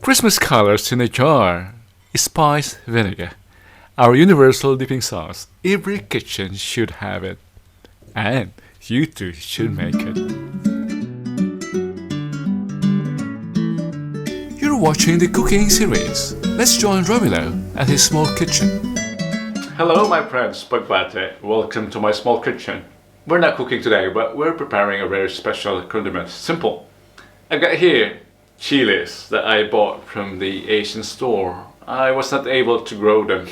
Christmas colors in a jar. Spiced vinegar. Our universal dipping sauce. Every kitchen should have it. And you too should make it. You're watching the cooking series. Let's join Romilo at his small kitchen. Hello my friends, Pagbate. Welcome to my small kitchen. We're not cooking today, but we're preparing a very special condiment. Simple. I've got here chilies that I bought from the Asian store. I was not able to grow them.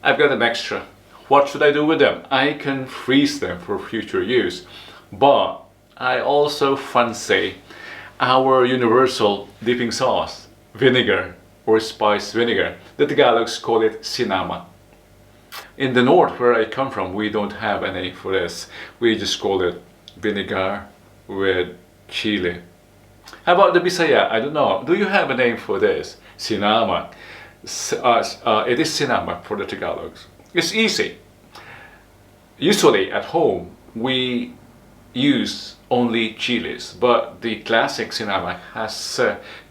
I've got them extra. What should I do with them? I can freeze them for future use. But I also fancy our universal dipping sauce, vinegar or spiced vinegar. The Tagalogs call it Sinamak. In the north where I come from, we don't have a name for this. We just call it vinegar with chili. How about the Bisaya? I don't know. Do you have a name for this? Sinamak. It is Sinamak for the Tagalogs. It's easy. Usually at home we use only chilies, but the classic Sinamak has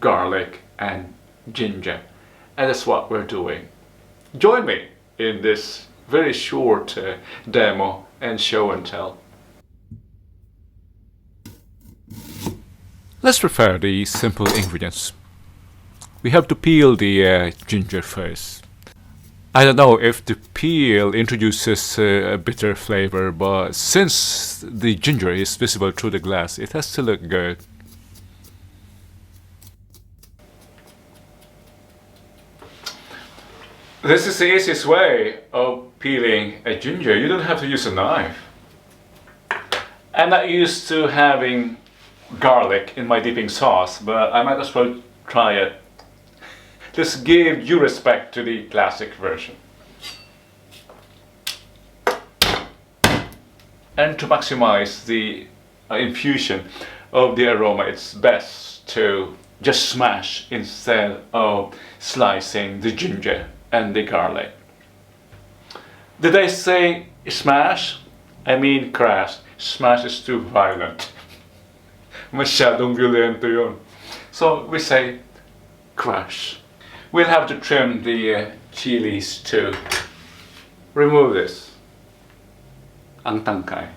garlic and ginger, and that's what we're doing. Join me in this very short demo and show and tell. Let's prepare the simple ingredients. We have to peel the ginger first. I don't know if the peel introduces a bitter flavor, but since the ginger is visible through the glass, it has to look good. This is the easiest way of peeling a ginger. You don't have to use a knife. I'm not used to having garlic in my dipping sauce, but I might as well try it. Let's give due respect to the classic version. And to maximize the infusion of the aroma, it's best to just smash instead of slicing the ginger and the garlic. Did I say smash? I mean crash. Smash is too violent. Masyadong violento yun. So we say crush. We'll have to trim the chilies to remove this. Ang tangkay.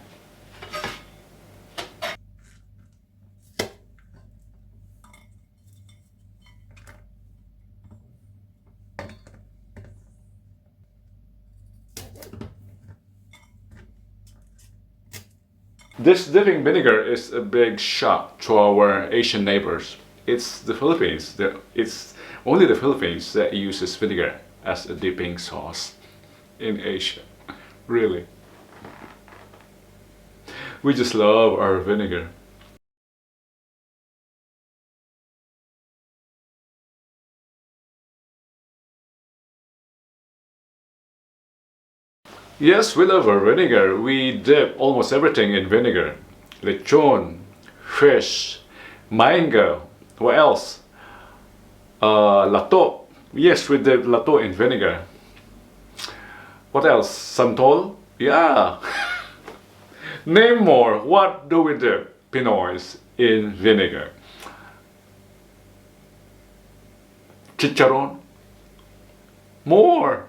This dipping vinegar is a big shock to our Asian neighbors. It's the Philippines. It's only the Philippines that uses vinegar as a dipping sauce in Asia. Really. We just love our vinegar. Yes, we love our vinegar. We dip almost everything in vinegar. Lechon, fish, mango. What else? Lato. Yes, we dip lato in vinegar. What else? Santol? Yeah. Name more. What do we dip Pinoys in vinegar? Chicharon? More.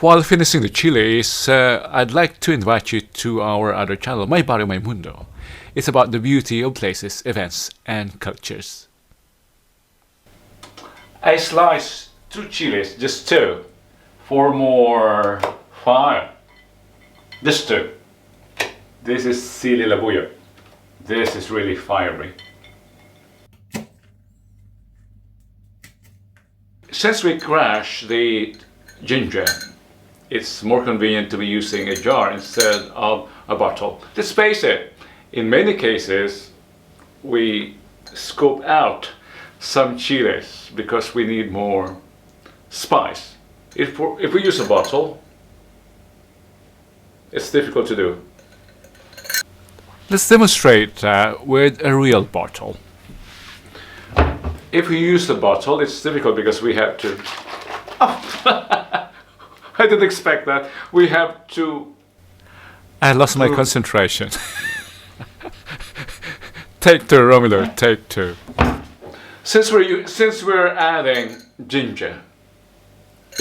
While finishing the chilies, I'd like to invite you to our other channel, My Barrio My Mundo. It's about the beauty of places, events, and cultures. I sliced 2 chilies, just 2, for more fire. Just 2. This is Sili Labuyo. This is really fiery. Since we crushed the ginger, it's more convenient to be using a jar instead of a bottle. Let's face it, in many cases we scoop out some chilies because we need more spice. If we use a bottle, it's difficult to do. Let's demonstrate with a real bottle. If we use the bottle, it's difficult because we have to... Oh. I didn't expect that. We have to I lost my concentration. Take two, Romulo. Take two. Since we're adding ginger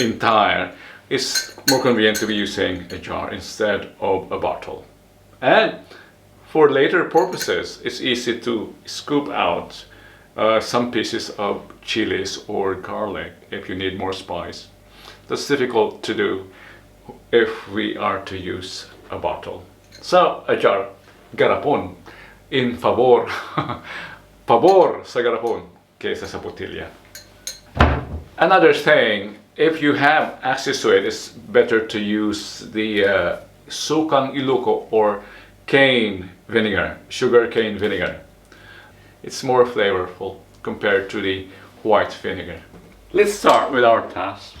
entire, it's more convenient to be using a jar instead of a bottle. And for later purposes, it's easy to scoop out some pieces of chilies or garlic if you need more spice. That's difficult to do if we are to use a bottle. So, a jar, garapon, in favor, pabor sa garapon kaysa sa botilya. Another thing, if you have access to it, it's better to use the sukang Ilocos or cane vinegar, sugar cane vinegar. It's more flavorful compared to the white vinegar. Let's start with our task.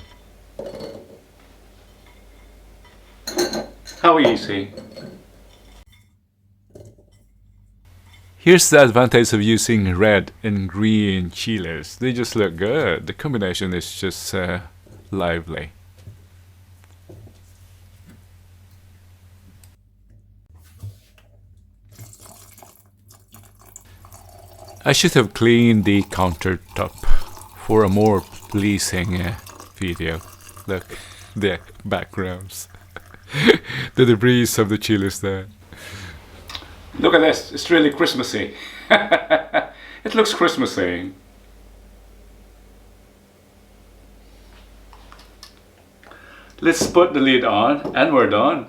How easy. Here's the advantage of using red and green chilies. They just look good. The combination is just lively. I should have cleaned the countertop for a more pleasing video. Look, the backgrounds. The debris of the chilies there. Look at this, it's really Christmassy. It looks Christmassy. Let's put the lid on and we're done.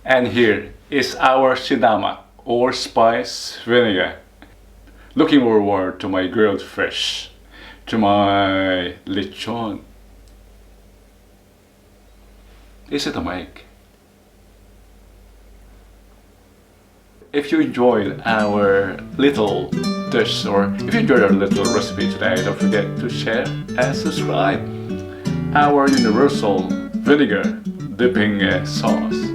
And here is our Sinamak or spiced vinegar. Looking forward to my grilled fish, to my lechon. Is it a mic? If you enjoyed our little dish, or if you enjoyed our little recipe today, don't forget to share and subscribe. Our universal vinegar dipping sauce.